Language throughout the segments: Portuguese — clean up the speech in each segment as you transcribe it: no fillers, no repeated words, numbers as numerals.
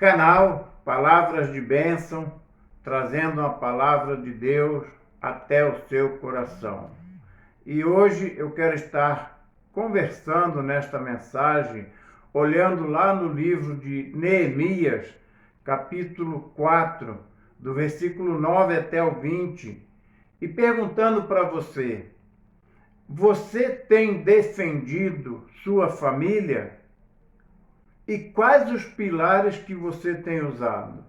canal Palavras de Bênção, trazendo a palavra de Deus até o seu coração. E hoje eu quero estar conversando nesta mensagem, olhando lá no livro de Neemias, capítulo 4, do versículo 9 até o 20, e perguntando para você: você tem defendido sua família? E quais os pilares que você tem usado?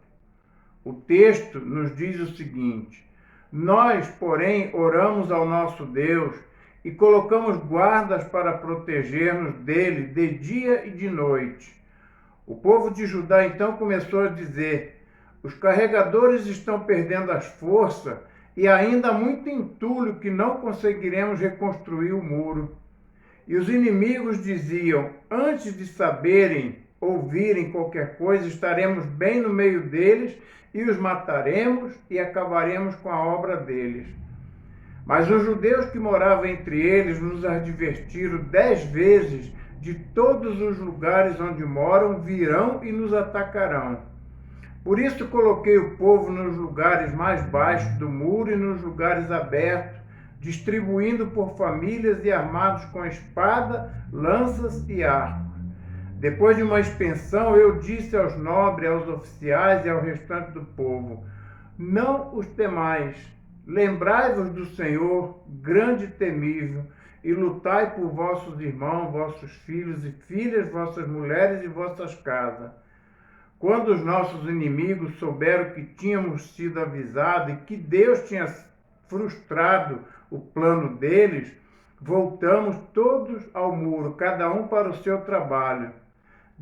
O texto nos diz o seguinte: nós, porém, oramos ao nosso Deus e colocamos guardas para proteger-nos dele de dia e de noite. O povo de Judá então começou a dizer: os carregadores estão perdendo as forças e ainda há muito entulho que não conseguiremos reconstruir o muro. E os inimigos diziam: antes de ouvirem qualquer coisa, estaremos bem no meio deles e os mataremos e acabaremos com a obra deles. Mas os judeus que moravam entre eles nos advertiram 10 vezes: de todos os lugares onde moram virão e nos atacarão. Por isso coloquei o povo nos lugares mais baixos do muro e nos lugares abertos, distribuindo por famílias e armados com espada, lanças e arcos. Depois de uma expensão, eu disse aos nobres, aos oficiais e ao restante do povo: não os temais, lembrai-vos do Senhor, grande e temível, e lutai por vossos irmãos, vossos filhos e filhas, vossas mulheres e vossas casas. Quando os nossos inimigos souberam que tínhamos sido avisados e que Deus tinha frustrado o plano deles, voltamos todos ao muro, cada um para o seu trabalho.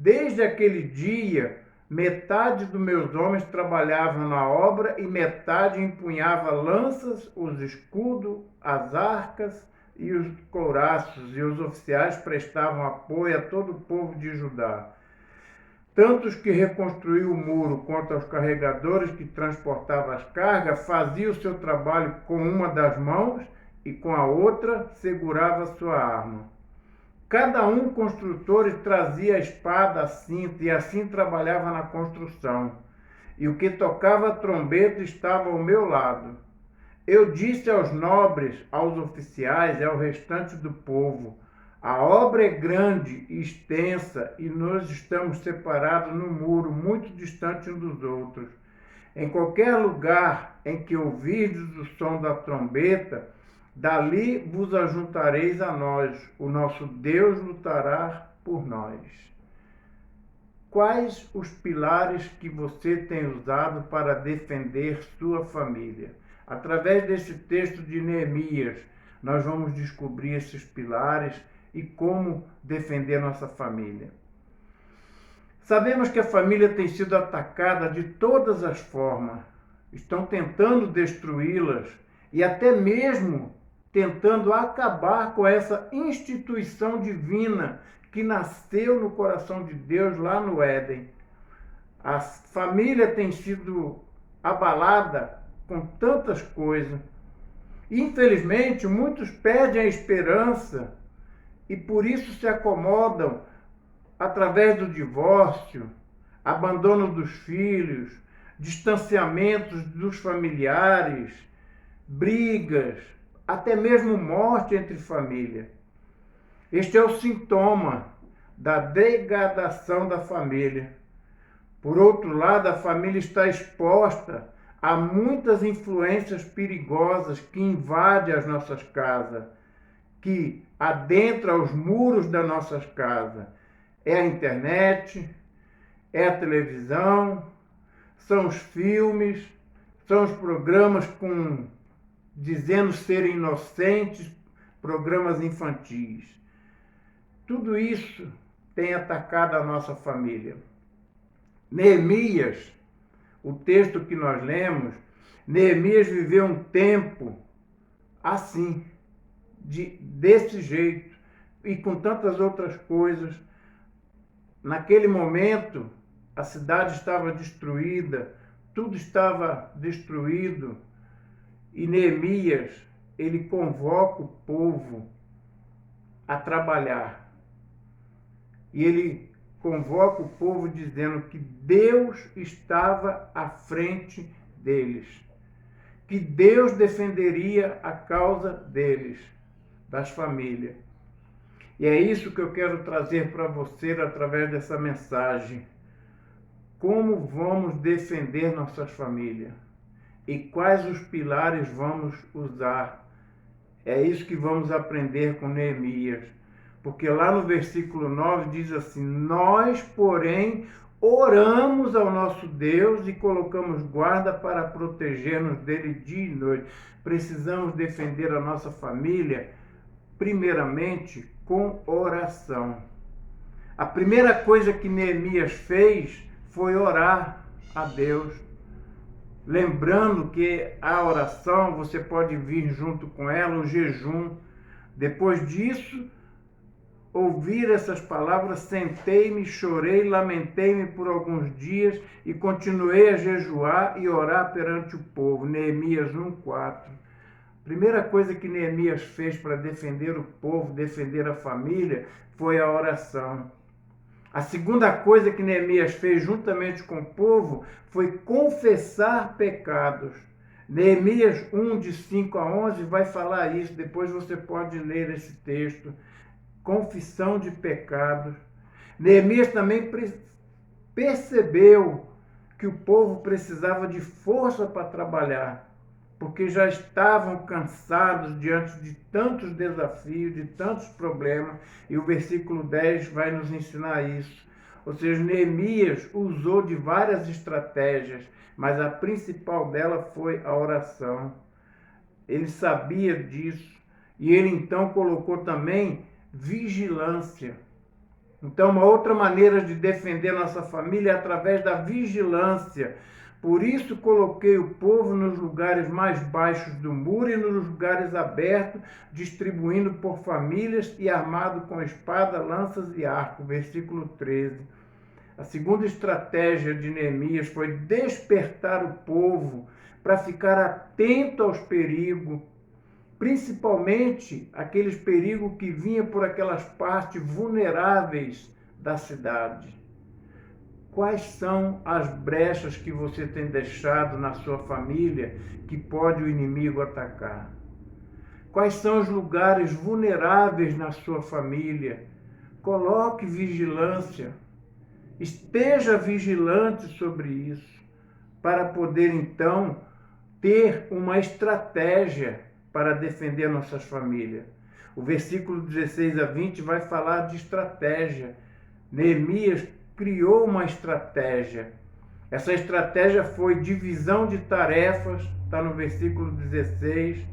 Desde aquele dia, metade dos meus homens trabalhavam na obra e metade empunhava lanças, os escudos, as arcas e os couraços, e os oficiais prestavam apoio a todo o povo de Judá. Tanto os que reconstruíam o muro quanto os carregadores que transportavam as cargas faziam o seu trabalho com uma das mãos e com a outra segurava sua arma. Cada um construtor trazia a espada, a cinta, e assim trabalhava na construção. E o que tocava a trombeta estava ao meu lado. Eu disse aos nobres, aos oficiais e ao restante do povo: a obra é grande e extensa e nós estamos separados no muro, muito distante uns dos outros. Em qualquer lugar em que ouvirdes o som da trombeta, dali vos ajuntareis a nós, o nosso Deus lutará por nós. Quais os pilares que você tem usado para defender sua família? Através desse texto de Neemias, nós vamos descobrir esses pilares e como defender nossa família. Sabemos que a família tem sido atacada de todas as formas. Estão tentando destruí-las e até mesmo tentando acabar com essa instituição divina que nasceu no coração de Deus lá no Éden. A família tem sido abalada com tantas coisas. Infelizmente, muitos perdem a esperança e por isso se acomodam através do divórcio, abandono dos filhos, distanciamentos dos familiares, brigas, até mesmo morte entre família. Este é o sintoma da degradação da família. Por outro lado, a família está exposta a muitas influências perigosas que invadem as nossas casas, que adentram os muros das nossas casas. É a internet, é a televisão, são os filmes, são os programas dizendo serem inocentes, programas infantis. Tudo isso tem atacado a nossa família. Neemias, o texto que nós lemos, Neemias viveu um tempo assim, desse jeito, e com tantas outras coisas. Naquele momento, a cidade estava destruída, tudo estava destruído, e Neemias, ele convoca o povo a trabalhar. E ele convoca o povo dizendo que Deus estava à frente deles, que Deus defenderia a causa deles, das famílias. E é isso que eu quero trazer para você através dessa mensagem. Como vamos defender nossas famílias? E quais os pilares vamos usar? É isso que vamos aprender com Neemias. Porque lá no versículo 9 diz assim: nós, porém, oramos ao nosso Deus e colocamos guarda para proteger-nos dele dia e noite. Precisamos defender a nossa família, primeiramente, com oração. A primeira coisa que Neemias fez foi orar a Deus. Lembrando que a oração, você pode vir junto com ela, o jejum. Depois disso, ouvir essas palavras, sentei-me, chorei, lamentei-me por alguns dias e continuei a jejuar e orar perante o povo. Neemias 1:4. Primeira coisa que Neemias fez para defender o povo, defender a família, foi a oração. A segunda coisa que Neemias fez juntamente com o povo foi confessar pecados. Neemias 1, de 5 a 11, vai falar isso. Depois você pode ler esse texto. Confissão de pecados. Neemias também percebeu que o povo precisava de força para trabalhar, porque já estavam cansados diante de tantos desafios, de tantos problemas, e o versículo 10 vai nos ensinar isso. Ou seja, Neemias usou de várias estratégias, mas a principal dela foi a oração. Ele sabia disso, e ele então colocou também vigilância. Então, uma outra maneira de defender nossa família é através da vigilância. Por isso coloquei o povo nos lugares mais baixos do muro e nos lugares abertos, distribuindo por famílias e armado com espada, lanças e arco. Versículo 13. A segunda estratégia de Neemias foi despertar o povo para ficar atento aos perigos, principalmente aqueles perigos que vinham por aquelas partes vulneráveis da cidade. Quais são as brechas que você tem deixado na sua família que pode o inimigo atacar? Quais são os lugares vulneráveis na sua família? Coloque vigilância. Esteja vigilante sobre isso, para poder então ter uma estratégia para defender nossas famílias. O versículo 16 a 20 vai falar de estratégia. Neemias criou uma estratégia. Essa estratégia foi divisão de tarefas, está no versículo 16,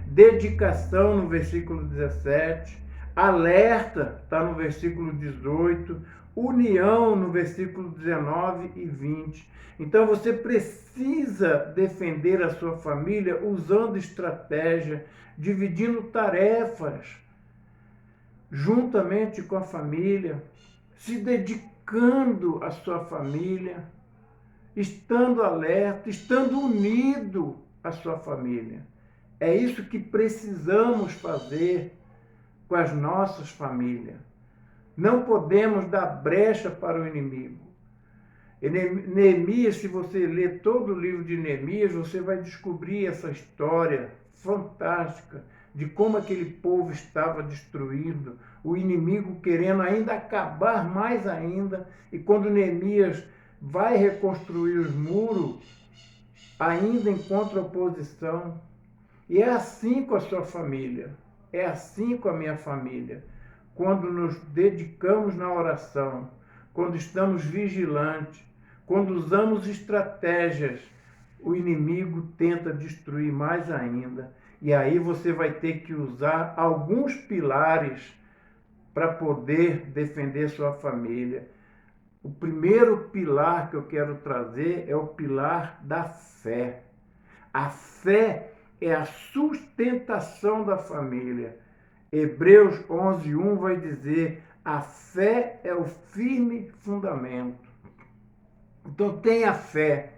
dedicação no versículo 17, alerta, está no versículo 18, união no versículo 19 e 20. Então você precisa defender a sua família usando estratégia, dividindo tarefas, juntamente com a família, se dedicando à sua família, estando alerta, estando unido à sua família. É isso que precisamos fazer com as nossas famílias. Não podemos dar brecha para o inimigo. Neemias, se você ler todo o livro de Neemias, você vai descobrir essa história fantástica de como aquele povo estava destruído, o inimigo querendo ainda acabar mais ainda, e quando Neemias vai reconstruir os muros, ainda encontra oposição. E é assim com a sua família, é assim com a minha família. Quando nos dedicamos na oração, quando estamos vigilantes, quando usamos estratégias, o inimigo tenta destruir mais ainda. E aí você vai ter que usar alguns pilares para poder defender sua família. O primeiro pilar que eu quero trazer é o pilar da fé. A fé é a sustentação da família. Hebreus 11:1 vai dizer: a fé é o firme fundamento. Então tenha fé.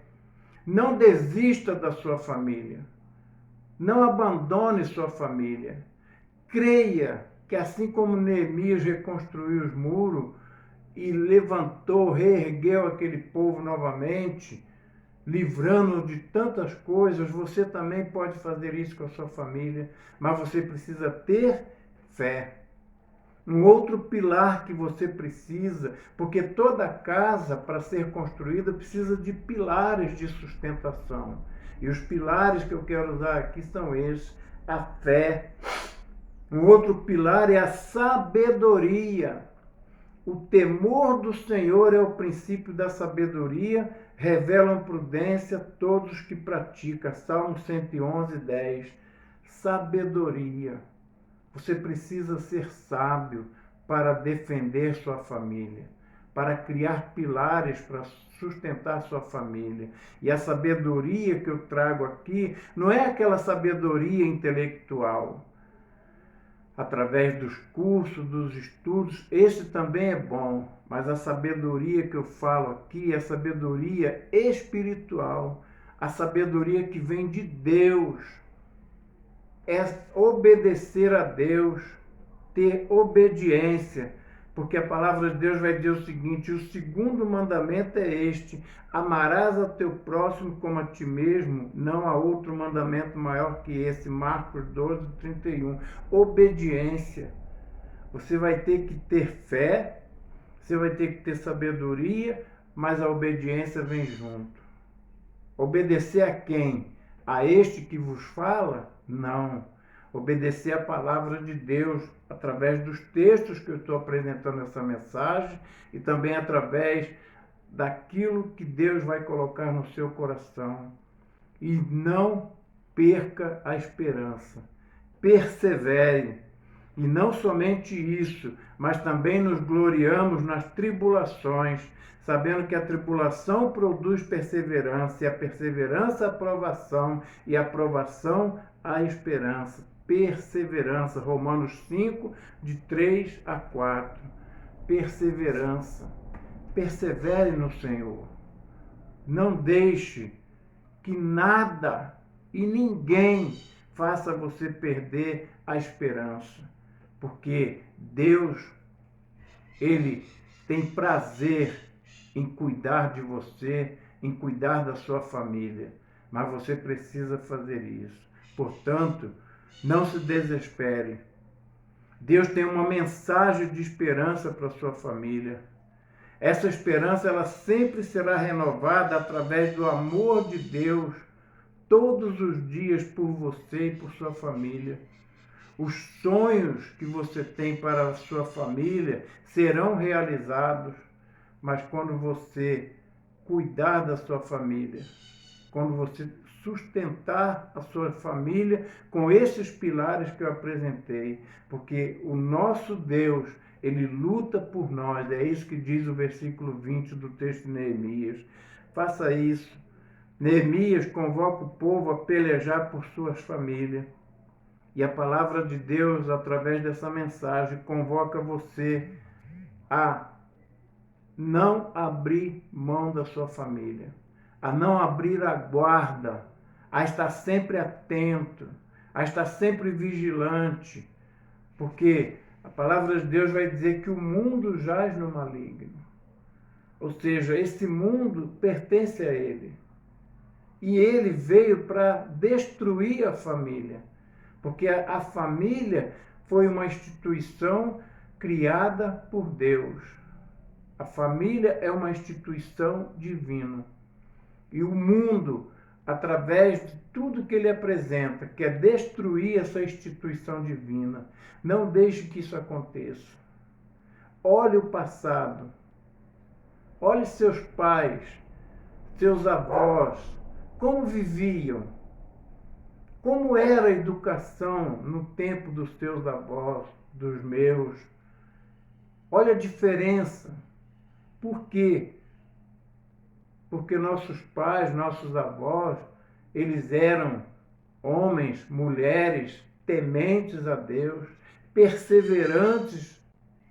Não desista da sua família. Não abandone sua família. Creia que assim como Neemias reconstruiu os muros, e levantou, reergueu aquele povo novamente, livrando de tantas coisas, você também pode fazer isso com a sua família, mas você precisa ter fé. Um outro pilar que você precisa, porque toda casa, para ser construída, precisa de pilares de sustentação. E os pilares que eu quero usar aqui são esses: a fé. Um outro pilar é a sabedoria. O temor do Senhor é o princípio da sabedoria, revelam prudência todos que praticam. Salmo 111, 10. Sabedoria. Você precisa ser sábio para defender sua família, para criar pilares para sustentar sua família. E a sabedoria que eu trago aqui não é aquela sabedoria intelectual, através dos cursos, dos estudos, esse também é bom, mas a sabedoria que eu falo aqui é a sabedoria espiritual, a sabedoria que vem de Deus, é obedecer a Deus, ter obediência, porque a palavra de Deus vai dizer o seguinte: o segundo mandamento é este: amarás ao teu próximo como a ti mesmo, não há outro mandamento maior que esse. Marcos 12, 31. Obediência. Você vai ter que ter fé, você vai ter que ter sabedoria, mas a obediência vem junto. Obedecer a quem? A este que vos fala? Não. Obedecer a palavra de Deus através dos textos que eu estou apresentando essa mensagem e também através daquilo que Deus vai colocar no seu coração. E não perca a esperança. Persevere. E não somente isso, mas também nos gloriamos nas tribulações, sabendo que a tribulação produz perseverança, e a perseverança a aprovação, e a aprovação a esperança. Perseverança, Romanos 5, de 3 a 4. Perseverança. Persevere no Senhor. Não deixe que nada e ninguém faça você perder a esperança, porque Deus, Ele tem prazer em cuidar de você, em cuidar da sua família, mas você precisa fazer isso. Portanto, não se desespere. Deus tem uma mensagem de esperança para a sua família. Essa esperança, ela sempre será renovada através do amor de Deus, todos os dias por você e por sua família. Os sonhos que você tem para a sua família serão realizados, mas quando você cuidar da sua família, quando você sustentar a sua família com esses pilares que eu apresentei, porque o nosso Deus, Ele luta por nós, é isso que diz o versículo 20 do texto de Neemias. Faça isso. Neemias convoca o povo a pelejar por suas famílias. E a palavra de Deus, através dessa mensagem, convoca você a não abrir mão da sua família, a não abrir a guarda, a estar sempre atento, a estar sempre vigilante, porque a palavra de Deus vai dizer que o mundo jaz no maligno. Ou seja, esse mundo pertence a ele. E ele veio para destruir a família, porque a família foi uma instituição criada por Deus. A família é uma instituição divina. E o mundo, através de tudo que ele apresenta, quer destruir essa instituição divina. Não deixe que isso aconteça. Olhe o passado. Olhe seus pais, seus avós, como viviam. Como era a educação no tempo dos teus avós, dos meus. Olha a diferença. Por quê? Porque nossos pais, nossos avós, eles eram homens, mulheres, tementes a Deus, perseverantes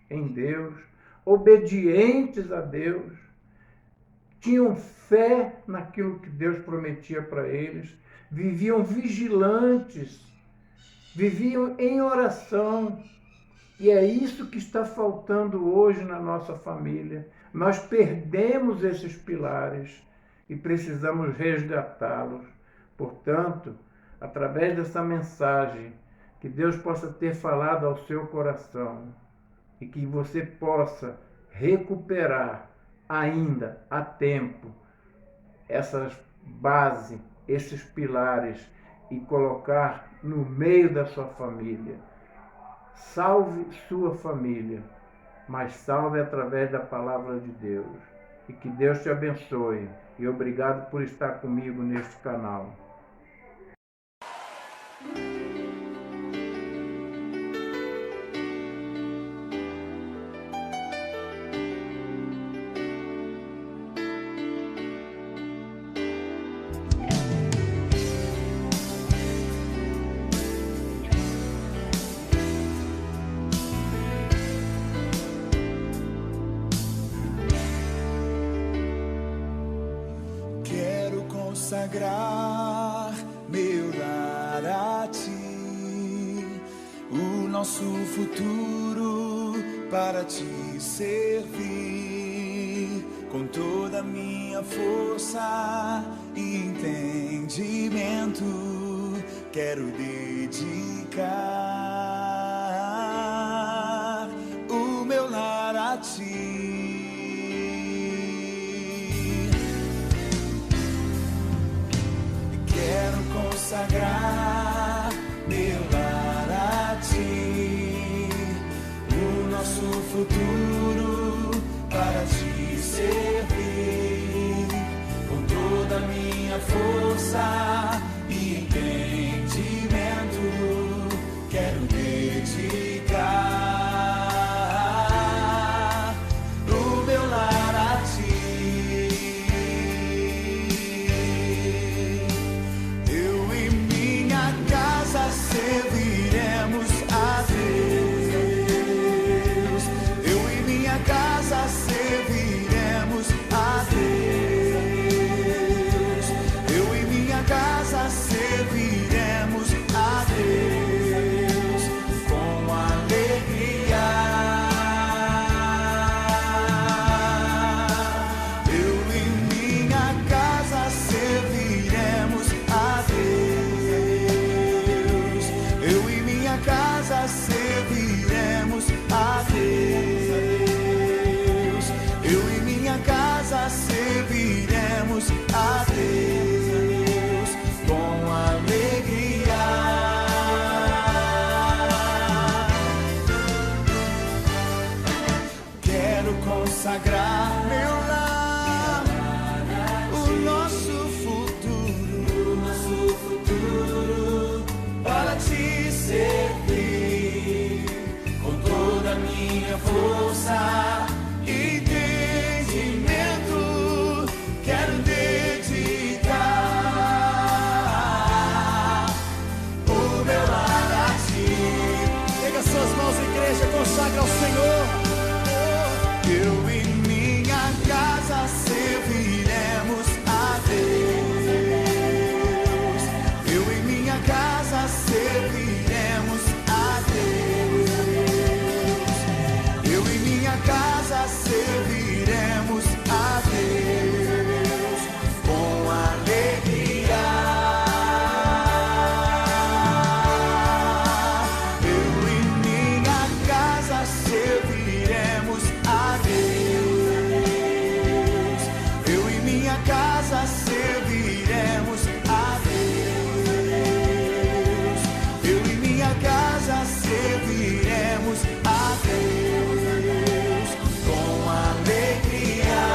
em Deus, obedientes a Deus, tinham fé naquilo que Deus prometia para eles, viviam vigilantes, viviam em oração, E é isso que está faltando hoje na nossa família. Nós perdemos esses pilares e precisamos resgatá-los. Portanto, através dessa mensagem, que Deus possa ter falado ao seu coração e que você possa recuperar ainda a tempo essas bases, esses pilares e colocar no meio da sua família. Salve sua família, mas salve através da palavra de Deus. E que Deus te abençoe. E obrigado por estar comigo neste canal. Consagrar meu lar a ti, o nosso futuro para te servir, com toda a minha força e entendimento, quero dedicar o meu lar a ti. Consagrar meu lar a ti, o nosso futuro para te servir, com toda a minha força e entendimento, quero dedicar o meu lar a ti. Serviremos a Deus, eu e minha casa serviremos a Deus, eu e minha casa serviremos a Deus com alegria. Eu e minha casa serviremos a Deus, eu e minha casa serviremos a Deus, eu e minha casa serviremos a Deus com alegria. Quero consagrar meu lar, o nosso futuro para te servir, com toda a minha força e entendimento, quero dedicar o meu lar a ti. Pega suas mãos, igreja, consagra ao Senhor. Eu e minha casa serviremos a Deus, eu e minha casa serviremos a Deus, eu e minha casa serviremos a Deus com alegria. Eu e minha casa serviremos a Deus, eu e minha casa serviremos a Deus, eu e minha casa serviremos a Deus com alegria.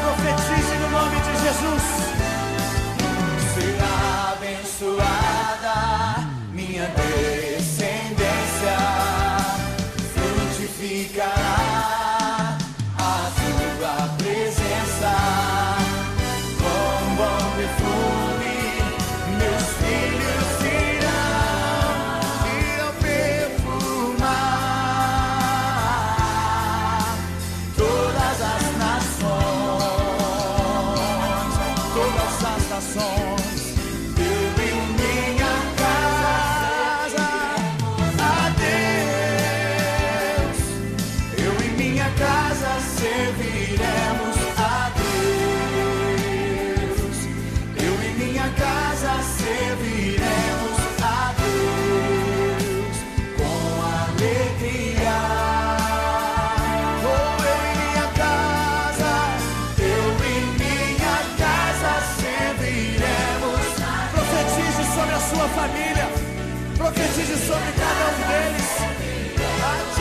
Profetize no nome de Jesus. Será abençoada minha descendência, frutificará a tua presença. Profetize sobre cada um deles.